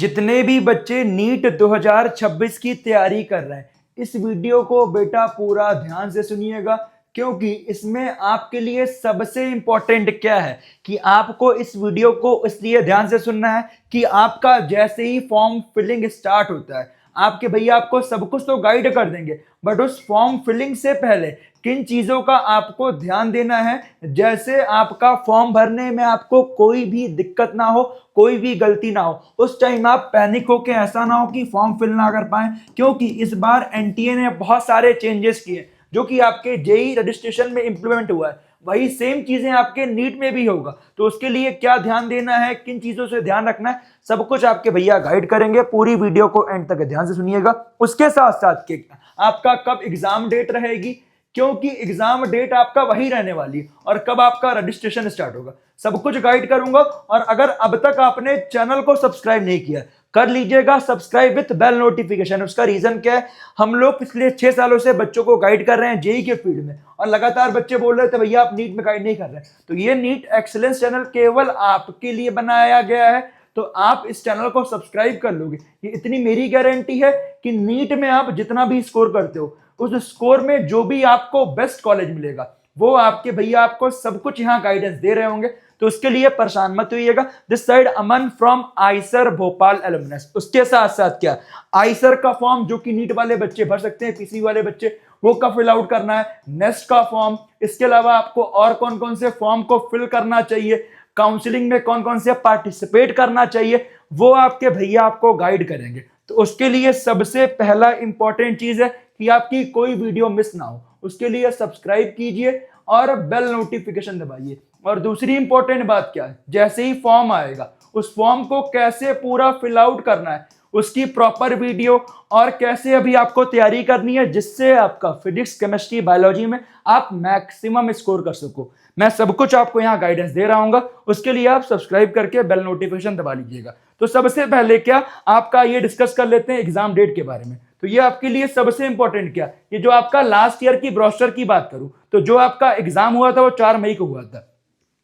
जितने भी बच्चे नीट 2026 की तैयारी कर रहे हैं, इस वीडियो को बेटा पूरा ध्यान से सुनिएगा, क्योंकि इसमें आपके लिए सबसे इंपॉर्टेंट क्या है कि आपको इस वीडियो को इसलिए ध्यान से सुनना है कि आपका जैसे ही फॉर्म फिलिंग स्टार्ट होता है, आपके भैया आपको सब कुछ तो गाइड कर देंगे, बट उस फॉर्म फिलिंग से पहले किन चीजों का आपको ध्यान देना है, जैसे आपका फॉर्म भरने में आपको कोई भी दिक्कत ना हो, कोई भी गलती ना हो, उस टाइम आप पैनिक होके ऐसा ना हो कि फॉर्म फिल ना कर पाए, क्योंकि इस बार एनटीए ने बहुत सारे चेंजेस किए जो कि आपके जेई रजिस्ट्रेशन में इंप्लीमेंट हुआ है। वही सेम चीजें आपके नीट में भी होगा, तो उसके लिए क्या ध्यान देना है, किन चीजों से ध्यान रखना है, सब कुछ आपके भैया गाइड करेंगे। पूरी वीडियो को एंड तक ध्यान से सुनिएगा। उसके साथ साथ के आपका कब एग्जाम डेट रहेगी, क्योंकि एग्जाम डेट आपका वही रहने वाली है, और कब आपका रजिस्ट्रेशन स्टार्ट होगा, सब कुछ गाइड करूंगा। और अगर अब तक आपने चैनल को सब्सक्राइब नहीं किया, कर लीजिएगा सब्सक्राइब विथ बेल नोटिफिकेशन। उसका रीजन क्या है, हम लोग पिछले 6 सालों से बच्चों को गाइड कर रहे हैं जेई के फील्ड में, और लगातार बच्चे बोल रहे थे भैया आप नीट में गाइड नहीं कर रहे हैं। तो ये नीट एक्सीलेंस चैनल केवल आपके लिए बनाया गया है, तो आप इस चैनल को सब्सक्राइब कर लोगे, ये इतनी मेरी गारंटी है कि नीट में आप जितना भी स्कोर करते हो, उस स्कोर में जो भी आपको बेस्ट कॉलेज मिलेगा, वो आपके भैया आपको सब कुछ यहाँ गाइडेंस दे रहे होंगे। तो उसके लिए परेशान मत होइएगा। This side Aman from IISER Bhopal alumnus. उसके साथ साथ क्या, आइसर का फॉर्म जो कि नीट वाले बच्चे भर सकते हैं, पीसी वाले बच्चे, वो का फिल आउट करना है, नेस्ट का फॉर्म, इसके अलावा आपको और कौन कौन से फॉर्म को फिल करना चाहिए, काउंसलिंग में कौन कौन से पार्टिसिपेट करना चाहिए, वो आपके भैया आपको गाइड करेंगे। तो उसके लिए सबसे पहला इंपॉर्टेंट चीज है कि आपकी कोई वीडियो मिस ना हो, उसके लिए सब्सक्राइब कीजिए और बेल नोटिफिकेशन दबाइए। और दूसरी इंपॉर्टेंट बात क्या है, जैसे ही फॉर्म आएगा, उस फॉर्म को कैसे पूरा फिल आउट करना है, उसकी प्रॉपर वीडियो, और कैसे अभी आपको तैयारी करनी है जिससे आपका फिजिक्स केमिस्ट्री बायोलॉजी में आप मैक्सिमम स्कोर कर सको, मैं सब कुछ आपको यहाँ गाइडेंस दे रहा हूँ। उसके लिए आप सब्सक्राइब करके बेल नोटिफिकेशन दबा लीजिएगा। तो सबसे पहले क्या आपका ये डिस्कस कर लेते हैं एग्जाम डेट के बारे में। तो ये आपके लिए सबसे इंपॉर्टेंट क्या, ये जो आपका लास्ट ईयर की ब्रोशर की बात करूं, तो जो आपका एग्जाम हुआ था वो 4 मई को हुआ था,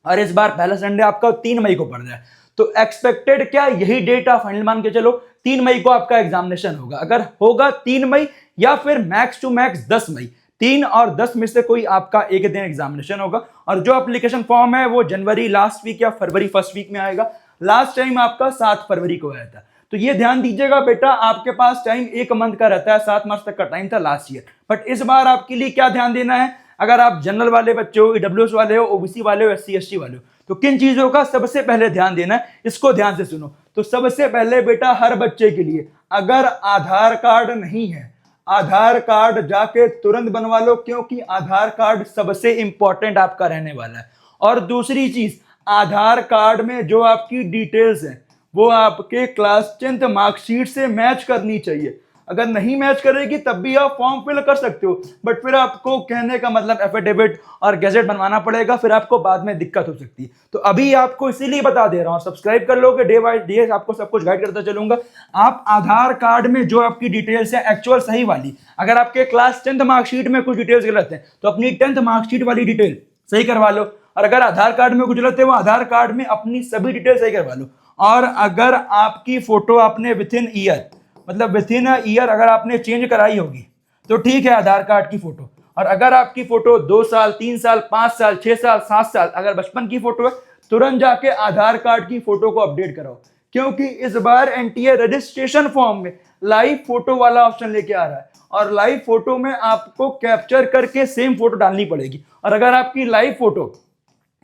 और इस बार पहला संडे आपका 3 मई को पड़ रहा है। तो एक्सपेक्टेड क्या, यही डेट आप फाइनल मान के चलो, 3 मई को आपका एग्जामिनेशन होगा। अगर होगा 3 मई या फिर मैक्स टू मैक्स 10 मई, 3 और 10 में से कोई आपका एक दिन एग्जामिनेशन होगा। और जो एप्लीकेशन फॉर्म है वो जनवरी लास्ट वीक या फरवरी फर्स्ट वीक में आएगा। लास्ट टाइम आपका 7 फरवरी को आया था। तो ये ध्यान दीजिएगा बेटा, आपके पास टाइम 1 मंथ का रहता है, 7 मार्च तक का टाइम था लास्ट ईयर। बट इस बार आपके लिए क्या ध्यान देना है, अगर आप जनरल वाले बच्चे हो, ईडब्ल्यूएस वाले हो, ओबीसी वाले हो, एससी एसटी वाले हो, तो किन चीजों का सबसे पहले ध्यान देना है, इसको ध्यान से सुनो। तो सबसे पहले बेटा हर बच्चे के लिए, अगर आधार कार्ड नहीं है, आधार कार्ड जाके तुरंत बनवा लो, क्योंकि आधार कार्ड सबसे इंपॉर्टेंट आपका रहने वाला है। और दूसरी चीज, आधार कार्ड में जो आपकी डिटेल्स है वो आपके क्लास 10th मार्कशीट से मैच करनी चाहिए। अगर नहीं मैच करेगी तब भी आप फॉर्म फिल कर सकते हो, बट फिर आपको कहने का मतलब एफिडेविट और गैजेट बनवाना पड़ेगा, फिर आपको बाद में दिक्कत हो सकती है। तो अभी आपको इसीलिए बता दे रहा हूं, सब्सक्राइब कर लोगे, डे बाय डे आपको सब कुछ गाइड करता चलूंगा। आप आधार कार्ड में जो आपकी डिटेल्स है एक्चुअल सही वाली, अगर आपके क्लास 10th मार्कशीट में कुछ डिटेल्स गलत है तो अपनी 10th मार्कशीट वाली डिटेल सही करवा लो, और अगर आधार कार्ड में कुछ गलत है वो आधार कार्ड में अपनी सभी डिटेल सही करवा लो। और अगर आपकी फोटो आपने विद इन ईयर, मतलब विद इन ईयर अगर आपने चेंज कराई होगी तो ठीक है आधार कार्ड की फोटो, और अगर आपकी फोटो 2 साल 3 साल 5 साल 6 साल 7 साल अगर बचपन की फोटो है, तुरंत जाके आधार कार्ड की फोटो को अपडेट कराओ, क्योंकि इस बार एनटीए रजिस्ट्रेशन फॉर्म में लाइव फोटो वाला ऑप्शन लेके आ रहा है, और लाइव फोटो में आपको कैप्चर करके सेम फोटो डालनी पड़ेगी। और अगर आपकी लाइव फोटो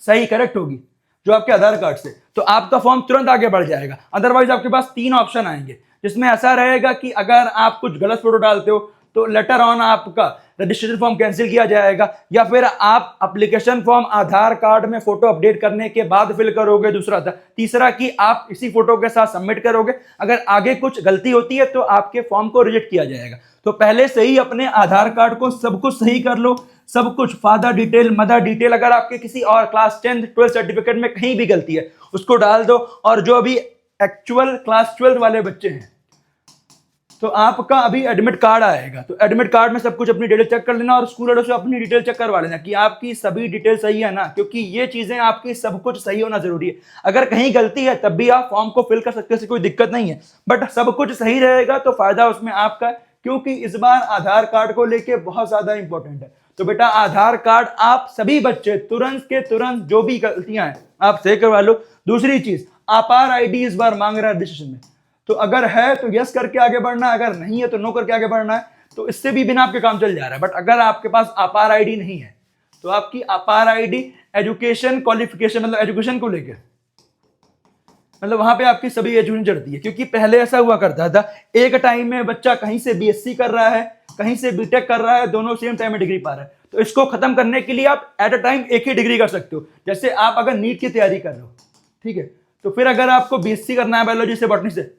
सही करेक्ट होगी जो आपके आधार कार्ड से, तो आपका फॉर्म तुरंत आगे बढ़ जाएगा। अदरवाइज आपके पास 3 ऑप्शन आएंगे, जिसमें ऐसा रहेगा कि अगर आप कुछ गलत फोटो डालते हो तो लेटर ऑन आपका रजिस्ट्रेशन फॉर्म कैंसिल किया जाएगा, या फिर आप एप्लीकेशन फॉर्म आधार कार्ड में फोटो अपडेट करने के बाद फिल करोगे, दूसरा था। तीसरा कि आप इसी फोटो के साथ सबमिट करोगे, अगर आगे कुछ गलती होती है तो आपके फॉर्म को रिजेक्ट किया जाएगा। तो पहले से ही अपने आधार कार्ड को सब कुछ सही कर लो, सब कुछ, फादर डिटेल, मदर डिटेल, अगर आपके किसी और क्लास 10th 12th सर्टिफिकेट में कहीं भी गलती है उसको डाल दो। और जो अभी एक्चुअल क्लास 12th वाले बच्चे हैं, तो आपका अभी एडमिट कार्ड आएगा, तो एडमिट कार्ड में सब कुछ अपनी डिटेल चेक कर लेना और स्कूल वालों से अपनी डिटेल चेक करवा लेना कि आपकी सभी डिटेल सही है ना, क्योंकि ये चीजें आपकी सब कुछ सही होना जरूरी है। अगर कहीं गलती है तब भी आप फॉर्म को फिल कर सकते हैं, कोई दिक्कत नहीं है, बट सब कुछ सही रहेगा तो फायदा उसमें आपका, क्योंकि इस बार आधार कार्ड को लेके बहुत ज्यादा इंपॉर्टेंट है। तो बेटा आधार कार्ड आप सभी बच्चे तुरंत के तुरंत जो भी गलतियां हैं आप सही करवा लो। दूसरी चीज, आपार आईडी इस बार मांग रहा है रजिस्ट्रेशन में, तो अगर है तो यस करके आगे बढ़ना है, अगर नहीं है तो नो करके आगे बढ़ना है। तो इससे भी बिना आपके काम चल जा रहा है। बट अगर आपके पास आपार आईडी नहीं है तो आपकी आपार आईडी एजुकेशन क्वालिफिकेशन, मतलब एजुकेशन को लेकर, मतलब वहां पे आपकी सभी एजुकेशन चढ़ती है। क्योंकि पहले ऐसा हुआ करता था, एक टाइम में बच्चा कहीं से बीएससी कर रहा है, कहीं से बीटेक कर रहा है, दोनों सेम टाइम में डिग्री पा रहा है। तो इसको खत्म करने के लिए आप एट अ टाइम एक ही डिग्री कर सकते हो। जैसे आप अगर नीट की तैयारी कर रहे हो, ठीक है, तो फिर अगर आपको बीएससी करना है बायोलॉजी से, बॉटनी से,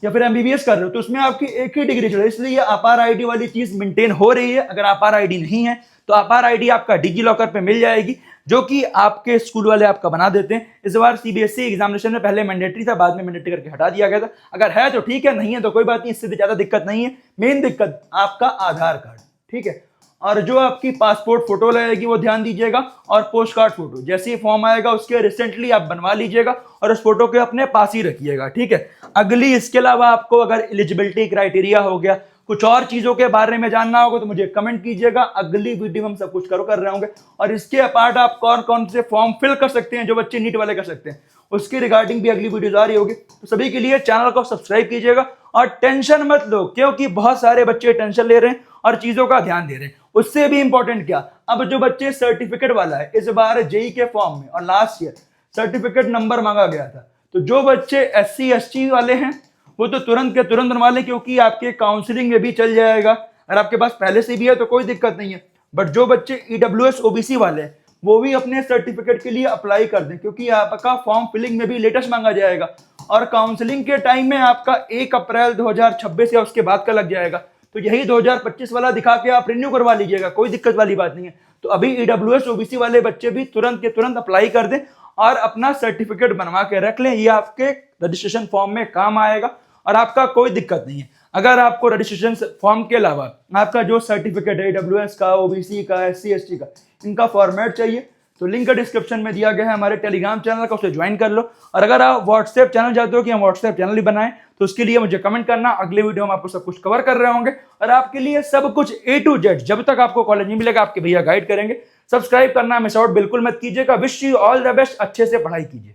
या फिर एमबीबीएस कर रहे हो, तो उसमें आपकी एक ही डिग्री चले। इसलिए ये आपार आईडी वाली चीज मेंटेन हो रही है। अगर आपार आईडी नहीं है तो आपार आईडी आपका डिजी लॉकर पे मिल जाएगी, जो कि आपके स्कूल वाले आपका बना देते हैं। इस बार सीबीएसई एग्जामिनेशन में पहले मैंडेटरी था, बाद में मैंडेटरी करके हटा दिया गया था। अगर है तो ठीक है, नहीं है तो कोई बात नहीं, इससे ज्यादा दिक्कत नहीं है। मेन दिक्कत आपका आधार कार्ड, ठीक है, और जो आपकी पासपोर्ट फोटो लगेगी वो ध्यान दीजिएगा, और पोस्ट कार्ड फोटो जैसे ही फॉर्म आएगा उसके रिसेंटली आप बनवा लीजिएगा और उस फोटो के अपने पास ही रखिएगा, ठीक है। अगली इसके अलावा आपको अगर एलिजिबिलिटी क्राइटेरिया हो गया, कुछ और चीजों के बारे में जानना होगा तो मुझे कमेंट कीजिएगा, अगली वीडियो में हम सब कुछ कर रहे होंगे। और इसके अपार्ट आप कौन कौन से फॉर्म फिल कर सकते हैं जो बच्चे नीट वाले कर सकते हैं, उसकी रिगार्डिंग भी अगली वीडियो आ रही होगी। तो सभी के लिए चैनल को सब्सक्राइब कीजिएगा और टेंशन मत लो, क्योंकि बहुत सारे बच्चे टेंशन ले रहे हैं और चीजों का ध्यान दे रहे हैं। उससे भी इंपॉर्टेंट क्या, अब जो बच्चे सर्टिफिकेट वाला है, इस बार जेई के फॉर्म में और लास्ट ईयर सर्टिफिकेट नंबर मांगा गया था, तो जो बच्चे SC ST वाले हैं वो तो तुरंत के तुरंत बनवा लें, क्योंकि आपके काउंसलिंग में भी चल जाएगा। अगर आपके पास पहले से भी है तो कोई दिक्कत नहीं है। बट जो बच्चे EWS OBC वाले हैं वो भी अपने सर्टिफिकेट के लिए अप्लाई कर दें, क्योंकि आपका फॉर्म फिलिंग में भी लेटेस्ट मांगा जाएगा और काउंसलिंग के टाइम में आपका 1 अप्रैल 2026 या उसके बाद का लग जाएगा। तो यही 2025 वाला दिखा के आप रिन्यू करवा लीजिएगा, कोई दिक्कत वाली बात नहीं है। तो अभी EWS OBC वाले बच्चे भी तुरंत के तुरंत अप्लाई कर दें और अपना सर्टिफिकेट बनवा के रख लें, ये आपके रजिस्ट्रेशन फॉर्म में काम आएगा और आपका कोई दिक्कत नहीं है। अगर आपको रजिस्ट्रेशन फॉर्म के अलावा आपका जो सर्टिफिकेट है EWS का, OBC का, SC ST का, इनका फॉर्मेट चाहिए तो लिंक डिस्क्रिप्शन में दिया गया है हमारे टेलीग्राम चैनल का, उसे ज्वाइन कर लो। और अगर आप व्हाट्सएप चैनल चाहते हो कि हम व्हाट्सएप चैनल ही बनाएं तो उसके लिए मुझे कमेंट करना, अगले वीडियो में आपको सब कुछ कवर कर रहे होंगे और आपके लिए सब कुछ A to Z, जब तक आपको कॉलेज नहीं मिलेगा आपके भैया गाइड करेंगे। सब्सक्राइब करना मिस आउट बिल्कुल मत कीजिएगा। Wish you all the best, अच्छे से पढ़ाई कीजिए।